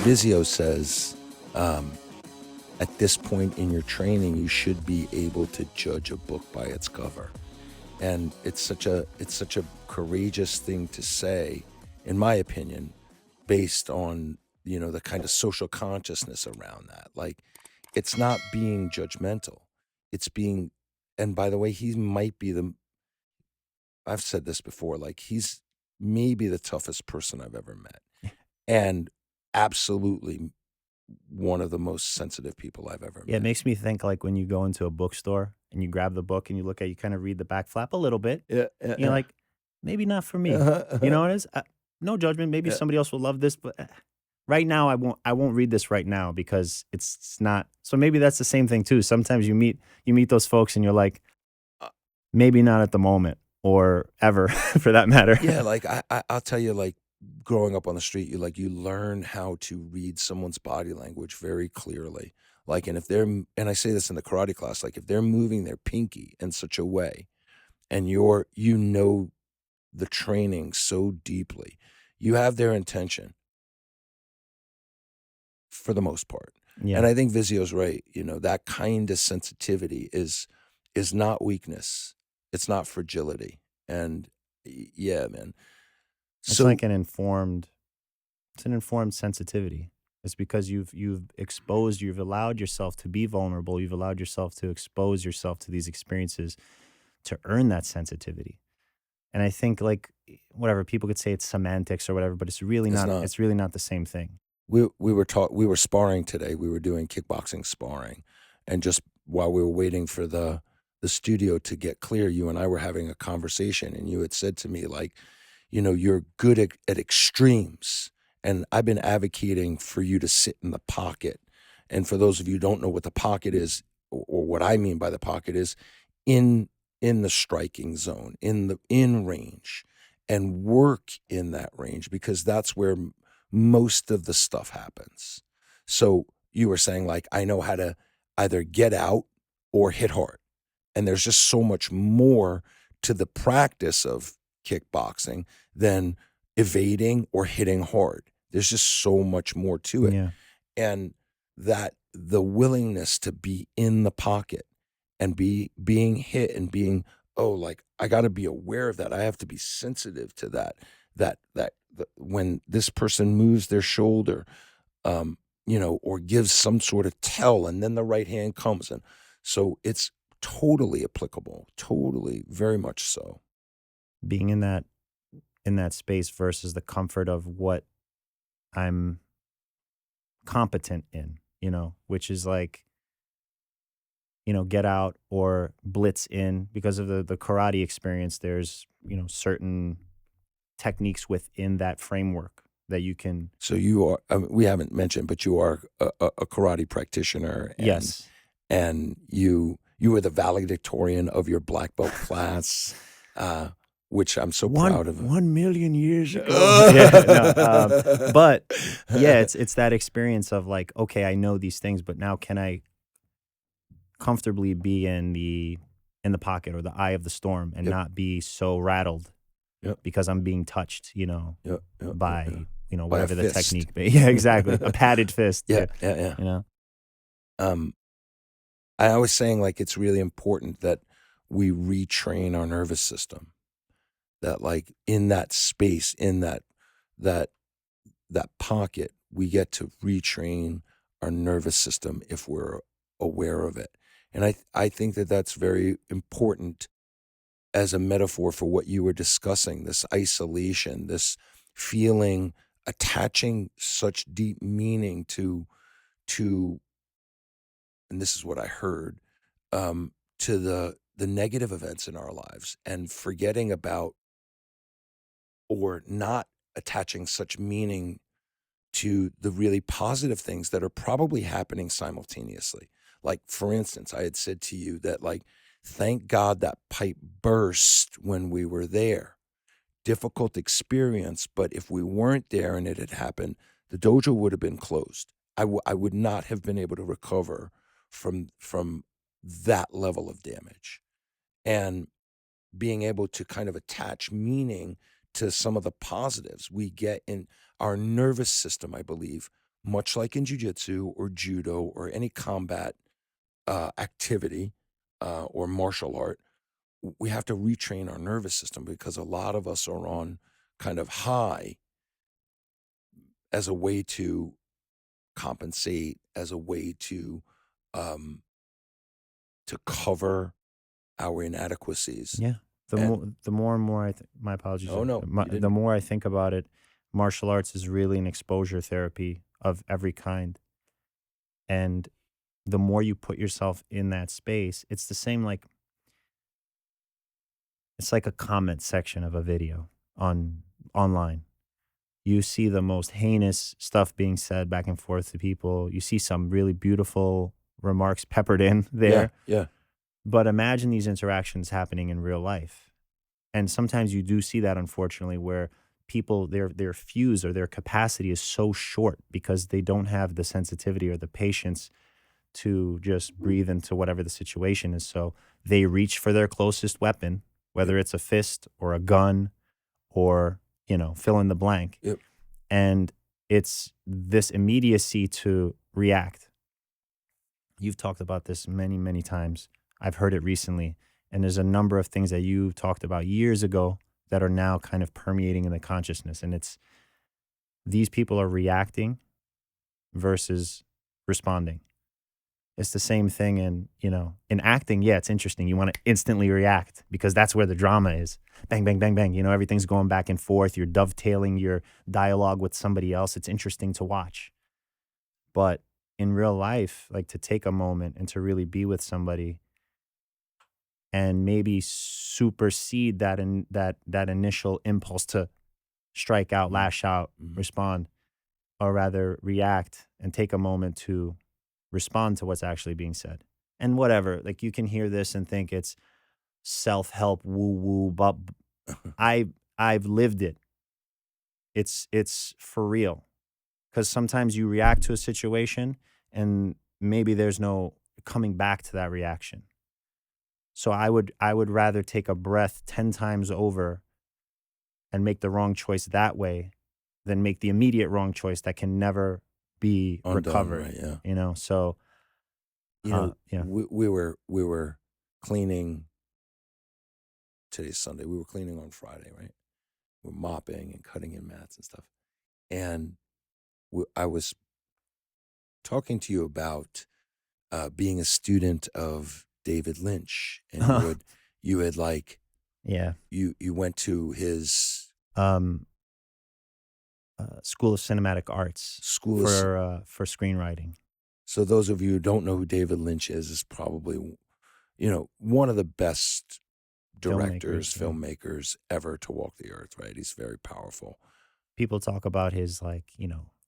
Vizio says, at this point in your training, you should be able to judge a book by its cover. And it's such a courageous thing to say, in my opinion, based on, the kind of social consciousness around that. Like, it's not being judgmental. It's being, and by the way, he might be I've said this before, like, he's maybe the toughest person I've ever met. And absolutely one of the most sensitive people I've ever met. Yeah, it makes me think like when you go into a bookstore and you grab the book and you kind of read the back flap a little bit. You're like, maybe not for me. You know what it is? No judgment. Maybe somebody else will love this, but right now I won't read this right now because it's not. So maybe that's the same thing too. Sometimes you meet those folks and you're like, maybe not at the moment or ever for that matter. Yeah, like I'll tell you, like, growing up on the street, you learn how to read someone's body language very clearly. Like, and I say this in the karate class, like, if they're moving their pinky in such a way, and the training so deeply, you have their intention for the most part. Yeah. And I think Vizio's right. That kind of sensitivity is not weakness. It's not fragility. And yeah, man. It's like an informed sensitivity. It's because you've allowed yourself to be vulnerable. You've allowed yourself to expose yourself to these experiences to earn that sensitivity. And I think, like, whatever, people could say it's semantics or whatever, but it's really not. It's really not the same thing. We were sparring today. We were doing kickboxing sparring, and just while we were waiting for the studio to get clear, you and I were having a conversation, and you had said to me, like, you're good at extremes, and I've been advocating for you to sit in the pocket. And for those of you who don't know what the pocket is, or what I mean by the pocket is, in the striking zone, in range, and work in that range, because that's where most of the stuff happens. So you were saying, like, I know how to either get out or hit hard. And there's just so much more to the practice of kickboxing than evading or hitting hard. There's just so much more to it. Yeah. And that the willingness to be in the pocket and being hit and being, like, I got to be aware of that. I have to be sensitive to that when this person moves their shoulder, or gives some sort of tell, and then the right hand comes. And so it's totally applicable, totally, very much so. Being in that space versus the comfort of what I'm competent in, which is like, get out or blitz in. Because of the karate experience, there's, certain techniques within that framework that you can. So you are, we haven't mentioned, but you are a karate practitioner. And, yes. And you were the valedictorian of your black belt class, which I'm so proud of. 1 million years ago. But yeah, it's that experience of like, okay, I know these things, but now can I comfortably be in the pocket or the eye of the storm and not be so rattled because I'm being touched, by whatever the technique. Yeah, exactly. A padded fist. Yeah. I was saying, like, it's really important that we retrain our nervous system. That, like, in that space, in that pocket, we get to retrain our nervous system if we're aware of it. And I think that that's very important as a metaphor for what you were discussing, this isolation, this feeling, attaching such deep meaning to, and this is what I heard, to the negative events in our lives, and forgetting about or not attaching such meaning to the really positive things that are probably happening simultaneously. Like, for instance, I had said to you that, like, thank God that pipe burst when we were there. Difficult experience, but if we weren't there and it had happened, the dojo would have been closed. I would not have been able to recover from that level of damage. And being able to kind of attach meaning to some of the positives we get in our nervous system, I believe, much like in jiu-jitsu or judo or any combat activity or martial art, we have to retrain our nervous system, because a lot of us are on kind of high as a way to compensate, as a way to cover our inadequacies. Yeah. The more and more my apologies. Oh, no, you The didn't. more I think about it, martial arts is really an exposure therapy of every kind. And the more you put yourself in that space, it's the same it's like a comment section of a video online. You see the most heinous stuff being said back and forth to people. You see some really beautiful remarks peppered in there. Yeah. But imagine these interactions happening in real life. And sometimes you do see that, unfortunately, where people, their fuse or their capacity is so short because they don't have the sensitivity or the patience to just breathe into whatever the situation is. So they reach for their closest weapon, whether it's a fist or a gun or, fill in the blank. Yep. And it's this immediacy to react. You've talked about this many, many times. I've heard it recently. And there's a number of things that you talked about years ago that are now kind of permeating in the consciousness. And it's these people are reacting versus responding. It's the same thing in acting. Yeah, it's interesting. You want to instantly react because that's where the drama is. Bang, bang, bang, bang. Everything's going back and forth. You're dovetailing your dialogue with somebody else. It's interesting to watch. But in real life, like to take a moment and to really be with somebody and maybe supersede that initial impulse to strike out, lash out, respond, or rather react and take a moment to respond to what's actually being said. And whatever, like you can hear this and think it's self-help, woo-woo, but I've lived it. It's for real. Because sometimes you react to a situation and maybe there's no coming back to that reaction. So I would rather take a breath 10 times over and make the wrong choice that way than make the immediate wrong choice that can never be Undone, recovered. right, yeah. So yeah. we were cleaning. Today's Sunday. We were cleaning on Friday, right? We're mopping and cutting in mats and stuff. And I was talking to you about being a student of David Lynch, and you had like, yeah, you went to his School of Cinematic Arts for screenwriting. So those of you who don't know who David Lynch is probably, one of the best directors, filmmakers ever to walk the earth, right? He's very powerful. People talk about his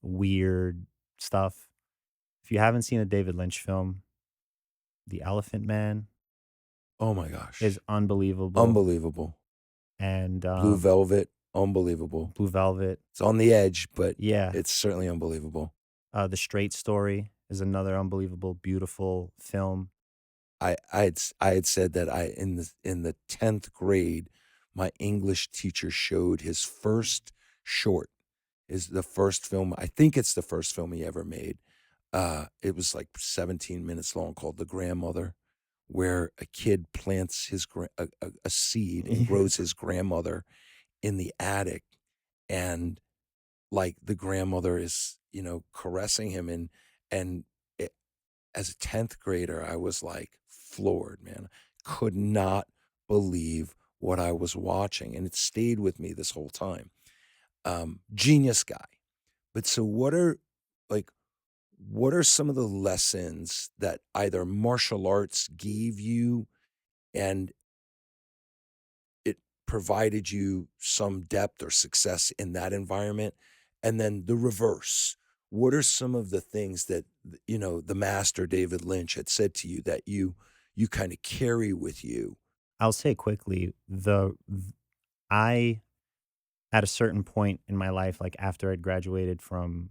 weird stuff. If you haven't seen a David Lynch film, The Elephant Man, oh my gosh, is unbelievable. Unbelievable. And Blue Velvet, unbelievable. Blue Velvet. It's on the edge, but yeah, it's certainly unbelievable. The Straight Story is another unbelievable, beautiful film. I had said that in the 10th grade, my English teacher showed his first short. Is the first film, I think it's the first film he ever made. It was like 17 minutes long, called The Grandmother, where a kid plants a seed and grows his grandmother in the attic, and like the grandmother is caressing him, and as a 10th grader, I was like floored, man. Could not believe what I was watching, and it stayed with me this whole time. Genius guy. But so what are some of the lessons that either martial arts gave you and it provided you some depth or success in that environment? And then the reverse. What are some of the things that, the master David Lynch had said to you that you kind of carry with you? I'll say quickly, I, at a certain point in my life, like after I'd graduated from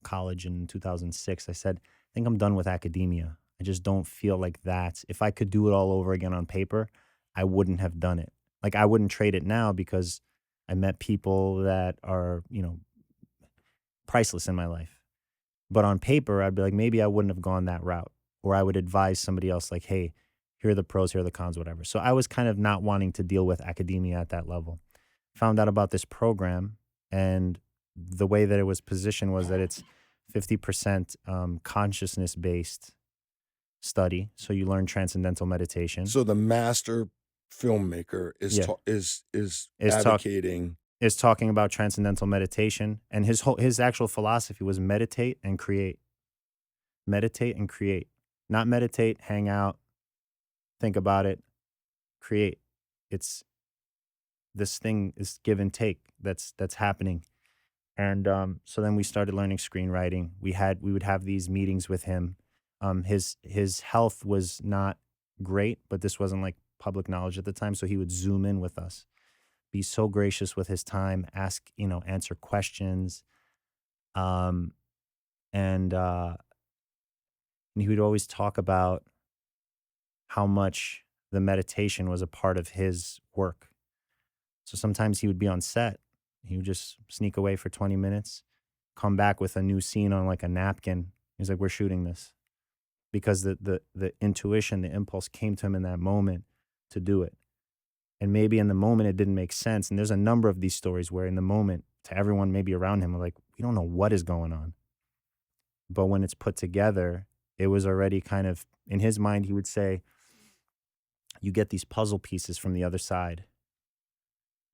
college in 2006, I said, I think I'm done with academia. I just don't feel like that. If I could do it all over again on paper, I wouldn't have done it. Like I wouldn't trade it now because I met people that are, priceless in my life. But on paper, I'd be like, maybe I wouldn't have gone that route. Or I would advise somebody else like, hey, here are the pros, here are the cons, whatever. So I was kind of not wanting to deal with academia at that level. Found out about this program, and the way that it was positioned was that it's 50% consciousness-based study. So you learn transcendental meditation. So the master filmmaker is Yeah. is Is advocating. is talking about transcendental meditation, and his actual philosophy was meditate and create. Meditate and create. Not meditate, hang out, think about it, create. It's this thing is give and take that's happening. And so then we started learning screenwriting. We would have these meetings with him. His health was not great, but this wasn't like public knowledge at the time. So he would Zoom in with us, be so gracious with his time, answer questions. And he would always talk about how much the meditation was a part of his work. So sometimes he would be on set. He would just sneak away for 20 minutes, come back with a new scene on like a napkin. He's like, we're shooting this. Because the intuition, the impulse came to him in that moment to do it. And maybe in the moment it didn't make sense. And there's a number of these stories where in the moment, to everyone maybe around him, like, we don't know what is going on. But when it's put together, it was already kind of, in his mind, he would say, you get these puzzle pieces from the other side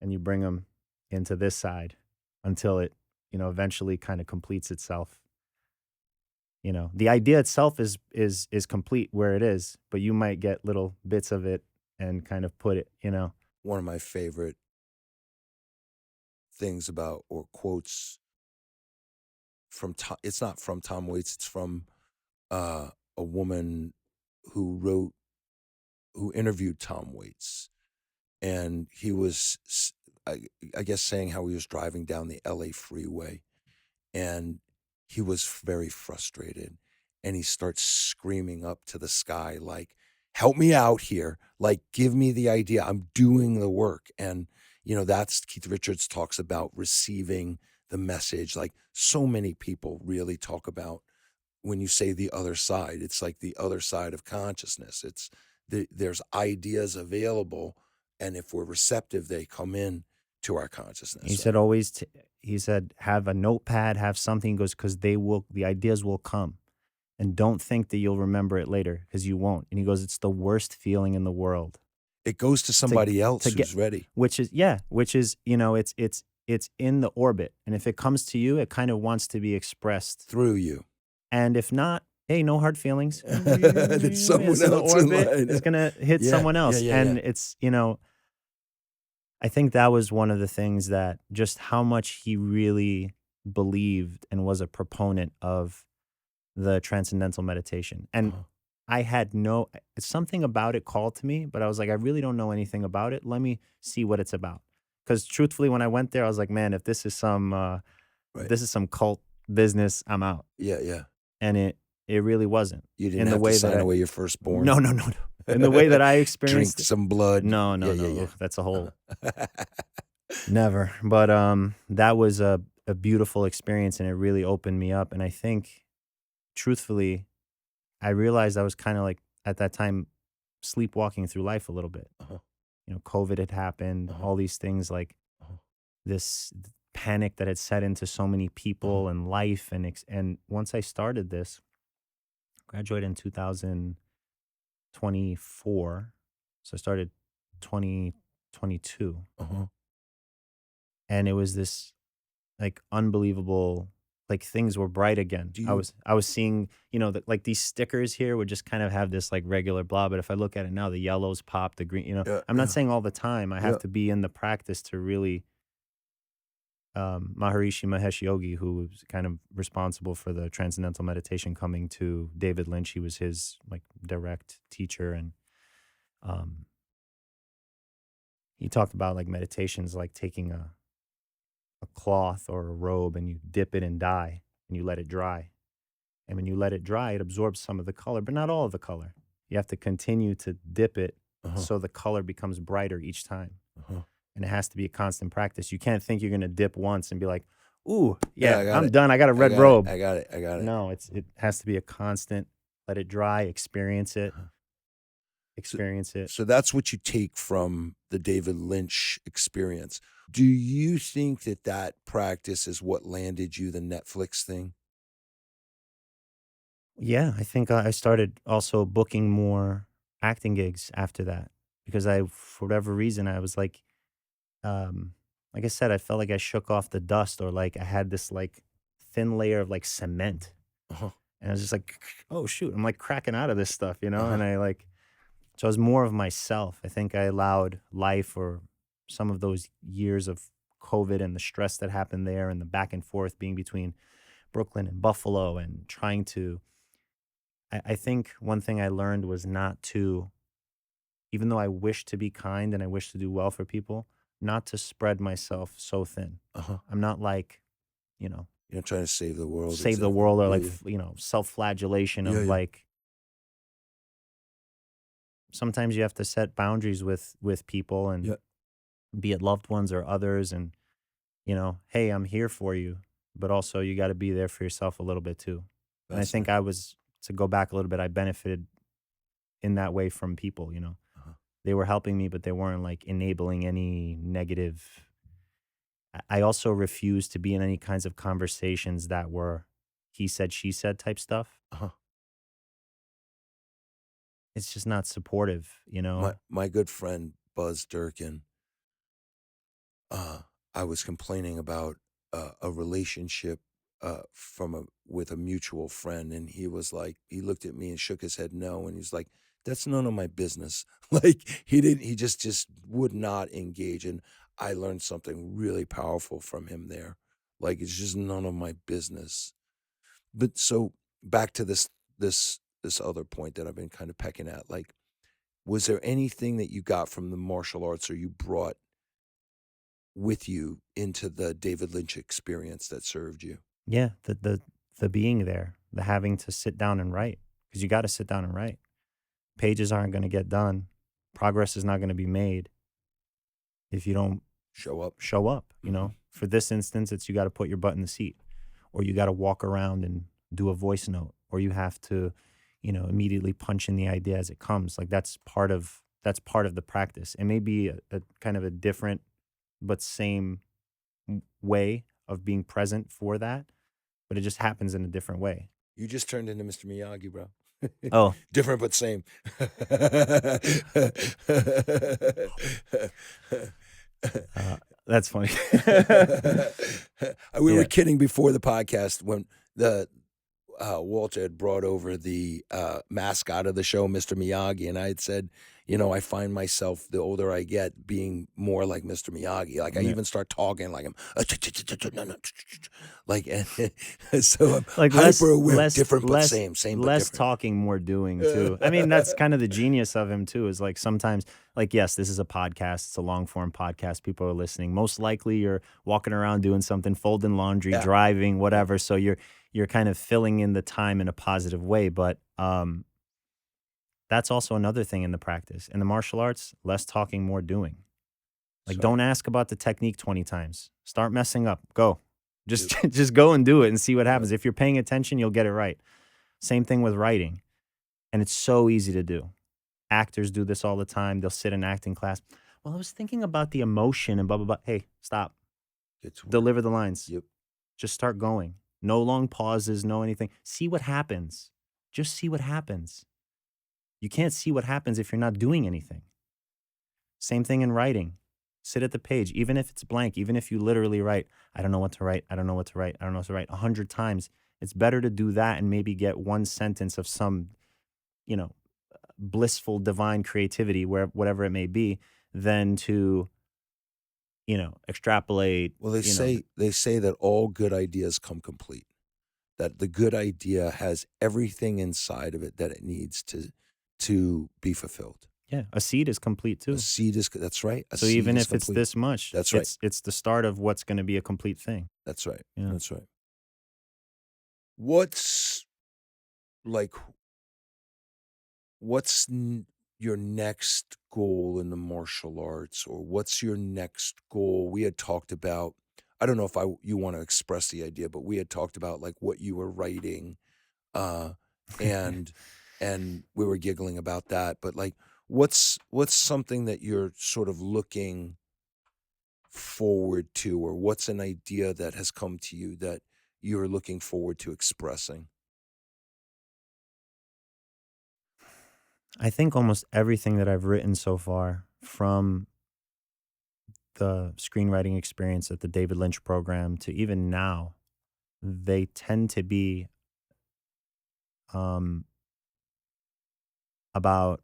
and you bring them into this side until it, eventually kind of completes itself. The idea itself is complete where it is, but you might get little bits of it and kind of put it, One of my favorite things about, or quotes from Tom, it's not from Tom Waits, it's from a woman who interviewed Tom Waits, and he was, I guess, saying how he was driving down the LA freeway, and he was very frustrated, and he starts screaming up to the sky like, help me out here, like, give me the idea, I'm doing the work. And that's Keith Richards talks about receiving the message. Like, so many people really talk about, when you say the other side, it's like the other side of consciousness. It's there's ideas available, and if we're receptive, they come in to our consciousness. He said he said, have a notepad, have something. He goes, because the ideas will come, and don't think that you'll remember it later, because you won't. And he goes, it's the worst feeling in the world. It goes to somebody else who's ready. Which is it's in the orbit, and if it comes to you, it kind of wants to be expressed through you. And if not, hey, no hard feelings. That someone else in the orbit in line. is gonna hit someone else, and it's I think that was one of the things that just how much he really believed and was a proponent of the transcendental meditation. And I had something about it called to me, but I was like, I really don't know anything about it. Let me see what it's about. Because truthfully, when I went there, I was like, man, if this is some cult business, I'm out. Yeah. And it really wasn't. You didn't have to sign away your firstborn. No. In the way that I experienced, drink some blood. No. Yeah. That's a whole never. But that was a beautiful experience, and it really opened me up. And I think, truthfully, I realized I was kind of like at that time sleepwalking through life a little bit. COVID had happened, all these things, like this panic that had set into so many people and life. And once I started this, graduated in 2024. So I started 2022. And it was this like unbelievable, like things were bright again. I was seeing, like these stickers here would just kind of have this like regular blah. But if I look at it now, the yellows pop, the green, I'm not saying all the time. I have to be in the practice to really, Maharishi Mahesh Yogi, who was kind of responsible for the transcendental meditation coming to David Lynch. He was his like direct teacher. And he talked about like meditations, like taking a cloth or a robe and you dip it in dye and you let it dry. And when you let it dry, it absorbs some of the color, but not all of the color. You have to continue to dip it so the color becomes brighter each time. And it has to be a constant practice. You can't think you're going to dip once and be like, Ooh, Yeah, I yeah, got I'm it. done. I got a I red got it. robe. I got it. I got it. No, it has to be a constant. Let it dry, experience it, Uh-huh. experience it. So that's what you take from the David Lynch experience. Do you think that that practice is what landed you the Netflix thing? Yeah, I think I started also booking more acting gigs after that because for whatever reason, I was um, like I said, I felt like I shook off the dust or like I had this like thin layer of like cement. Uh-huh. And I was just like, oh shoot, I'm like cracking out of this stuff, you know? Uh-huh. And so I was more of myself. I think I allowed life or some of those years of COVID and the stress that happened there and the back and forth being between Brooklyn and Buffalo and trying to I think one thing I learned was not to, even though I wish to be kind and I wish to do well for people, not to spread myself so thin. Uh-huh. I'm not like, you know, You're not trying to save the world. save the Exactly. world or Yeah, like, yeah. self-flagellation Yeah, of yeah. like sometimes you have to set boundaries with people and Yeah. be it loved ones or others and, hey, I'm here for you, but also you got to be there for yourself a little bit too. And I think Fascinating. to go back a little bit, I benefited in that way from people, Uh-huh. They were helping me, but they weren't like enabling any negative. I also refused to be in any kinds of conversations that were he said, she said type stuff. Uh-huh. It's just not supportive, My good friend Buzz Durkin, uh, I was complaining about a relationship with a mutual friend, and he looked at me and shook his head no, and he's like, "That's none of my business." Like he just would not engage, and I learned something really powerful from him there. Like it's just none of my business. But so back to this other point that I've been kind of pecking at, like, was there anything that you got from the martial arts or you brought with you into the David Lynch experience that served you? Yeah, the being there, the having to sit down and write because you got to sit down and write. Pages aren't going to get done. Progress is not going to be made if you don't Show up. show up, Mhm. For this instance, it's you got to put your butt in the seat or you got to walk around and do a voice note or you have to, immediately punch in the idea as it comes. Like that's part of the practice. It may be a kind of a different but same way of being present for that, but it just happens in a different way. You just turned into Mr. Miyagi, bro. Oh, Different but same. that's funny. We were Yeah. kidding before the podcast when the Walter had brought over the mascot of the show, Mr. Miyagi, and I had said, I find myself the older I get being more like Mr. Miyagi. Like I Yeah. even start talking like him, like so I'm Like hyper aware, different but less same but less different. talking, more doing too. I mean, that's kind of the genius of him too, is like sometimes like yes, this is a podcast, it's a long form podcast, people are listening. Most likely you're walking around doing something, folding laundry, Yeah, driving, yeah. whatever. So you're kind of filling in the time in a positive way, but that's also another thing in the practice. In the martial arts, less talking, more doing. Like, That's right. don't ask about the technique 20 times. Start messing up. Go. Just Yep. just go and do it and see what Yep. happens. If you're paying attention, you'll get it right. Same thing with writing. And it's so easy to do. Actors do this all the time. They'll sit in acting class. Well, I was thinking about the emotion and blah blah blah. Hey, stop. Get to work. Deliver the lines. Yep. Just start going. No long pauses, no anything. See what happens. Just see what happens. You can't see what happens if you're not doing anything. Same thing in writing. Sit at the page, even if it's blank, even if you literally write, I don't know what to write, I don't know what to write, I don't know what to write 100 times. It's better to do that and maybe get one sentence of some, you know, blissful divine creativity, where whatever it may be, than to, extrapolate, Well, they say that all good ideas come complete. That the good idea has everything inside of it that it needs to be fulfilled. yeah, a seed is complete A too. seed is that's right. A So seed even is if it's complete. this much, That's right. it's the start of what's going to be a complete thing. That's right. Yeah. That's right. What's like what's your next goal in the martial arts, or what's your next goal? We had talked about, I don't know if you want to express the idea, but we had talked about like what you were writing, and we were giggling about that. But like, what's something that you're sort of looking forward to, or what's an idea that has come to you that you're looking forward to expressing? I think almost everything that I've written so far, from the screenwriting experience at the David Lynch program to even now, they tend to be um, about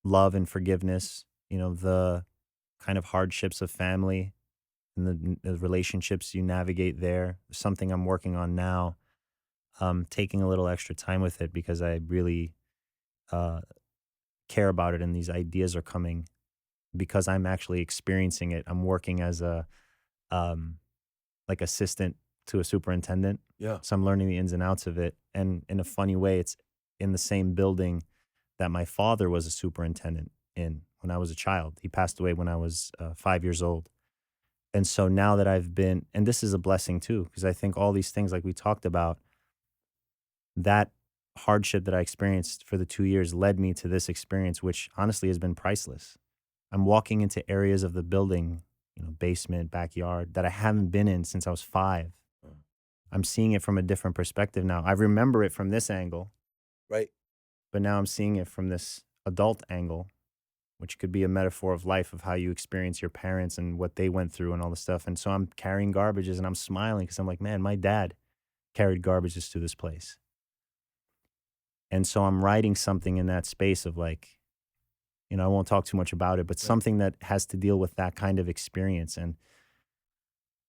love and forgiveness, the kind of hardships of family and the relationships you navigate there. Something I'm working on now, taking a little extra time with it because I really uh, care about it, and these ideas are coming because I'm actually experiencing it. I'm working as a um, like assistant to a superintendent, Yeah. so I'm learning the ins and outs of it. And in a funny way, it's in the same building that my father was a superintendent in when I was a child. He passed away when I was 5 years old. And so now that I've been, and this is a blessing too, because I think all these things, like we talked about, that hardship that I experienced for the 2 years led me to this experience, which honestly has been priceless. I'm walking into areas of the building, basement, backyard, that I haven't been in since I was 5. Mm. I'm seeing it from a different perspective now. I remember it from this angle, Right. but now I'm seeing it from this adult angle, which could be a metaphor of life, of how you experience your parents and what they went through and all this stuff. And so I'm carrying garbages and I'm smiling because I'm like, man, my dad carried garbages to this place. And so I'm writing something in that space of like, I won't talk too much about it, but Right. something that has to deal with that kind of experience. And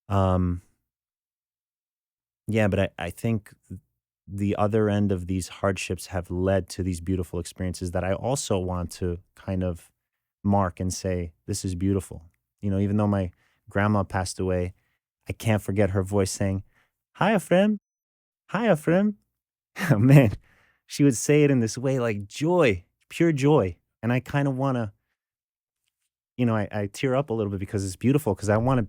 um, yeah, but I think the other end of these hardships have led to these beautiful experiences that I also want to kind of mark and say, this is beautiful. Even though my grandma passed away, I can't forget her voice saying, "Hi, Afrim. Hi, Afrim." Man, she would say it in this way, like joy, pure joy. And I kind of want to, I tear up a little bit because it's beautiful, because I want to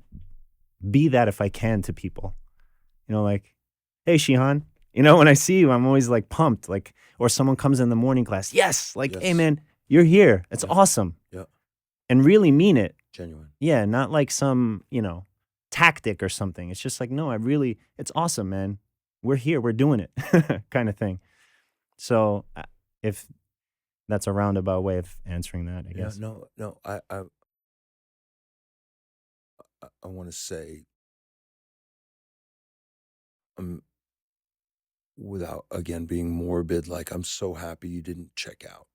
be that if I can to people. Like, hey, Shihan. When I see you, I'm always like pumped. Like, or someone comes in the morning class, yes, like, hey, Yes. man, you're here. It's Yeah. awesome. Yeah. And really mean it. Genuine. Yeah, not like some, tactic or something. It's just like, no, it's awesome, man. We're here, we're doing it kind of thing. So if that's a roundabout way of answering that, I Yeah. guess. No. I want to say, um, without again being morbid, like, I'm so happy you didn't check out.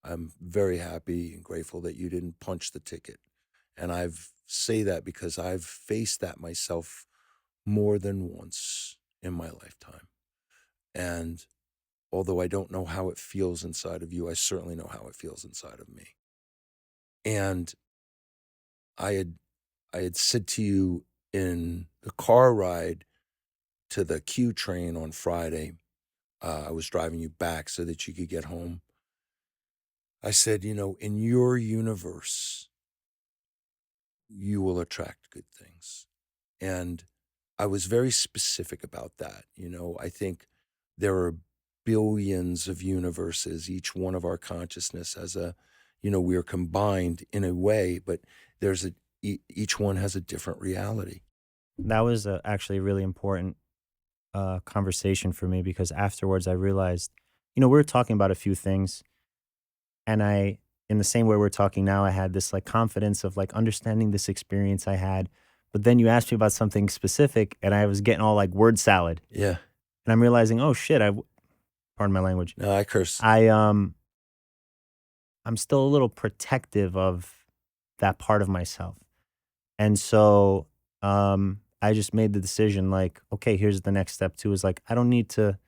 I'm very happy and grateful that you didn't punch the ticket. And I've say that because I've faced that myself more than once in my lifetime. And although I don't know how it feels inside of you, I certainly know how it feels inside of me. And I had said to you in the car ride to the Q train on Friday, I was driving you back so that you could get home. I said, in your universe, you will attract good things. And I was very specific about that. I think there are billions of universes. Each one of our consciousness has we are combined in a way, but each one has a different reality. That was actually a really important conversation for me, because afterwards I realized, we were talking about a few things, and in the same way we're talking now, I had this like confidence of like understanding this experience I had. But then you asked me about something specific, and I was getting all like word salad, Yeah. and I'm realizing, oh shit, pardon my language. No, I curse. I'm still a little protective of that part of myself. And so I just made the decision, like, okay, here's the next step too, is like, I don't need to,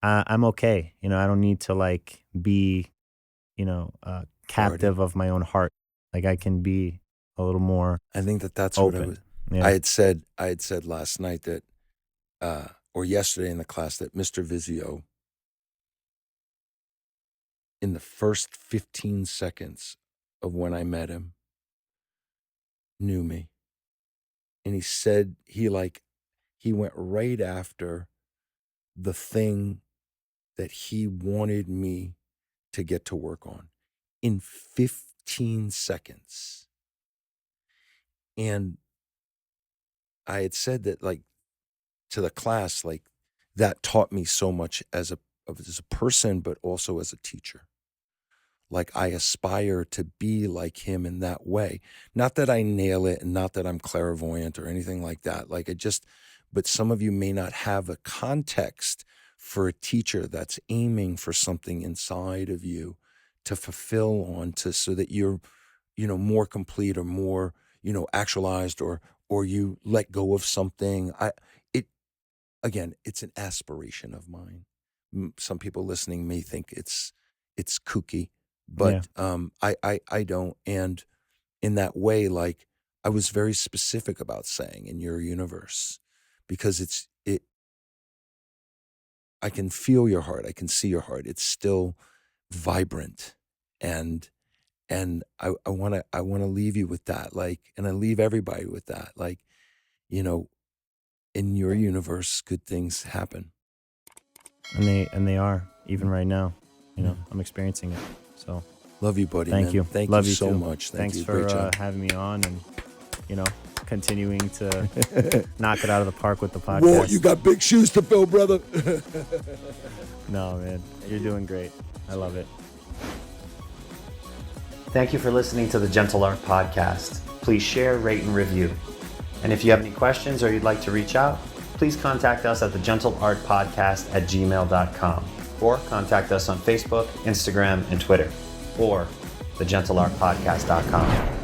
I'm okay. I don't need to like be, captive of my own heart. Like, I can be a little more I think that's what open. Yeah. I had said last night that, or yesterday in the class, that Mr. Vizio, in the first 15 seconds of when I met him, knew me. And he said he went right after the thing that he wanted me to get to work on in 15 seconds. And I had said that, like, to the class, like, that taught me so much as a person, but also as a teacher. Like, I aspire to be like him in that way. Not that I nail it, and not that I'm clairvoyant or anything like that. Like, but some of you may not have a context for a teacher that's aiming for something inside of you to fulfill onto, so that you're, more complete, or more, actualized, or you let go of something. Again, it's an aspiration of mine. Some people listening may think it's kooky, but I don't. And in that way, like, I was very specific about saying in your universe, because I can feel your heart. I can see your heart. It's still vibrant. And I want to leave you with that. Like, and I leave everybody with that. Like, in your universe, good things happen. And they are, even right now. I'm experiencing it. So love you, buddy. Thank man. you. Thank love you so too. much. Thanks you. for Great job. having me on, and continuing to knock it out of the park with the podcast. Whoa, you got big shoes to fill, brother. No, man, you're doing great. I love it. Thank you for listening to the Gentle Art Podcast. Please share, rate, and review. And if you have any questions or you'd like to reach out, please contact us at the GentleArtPodcast@gmail.com, or contact us on Facebook, Instagram, and Twitter, or thegentleartpodcast.com.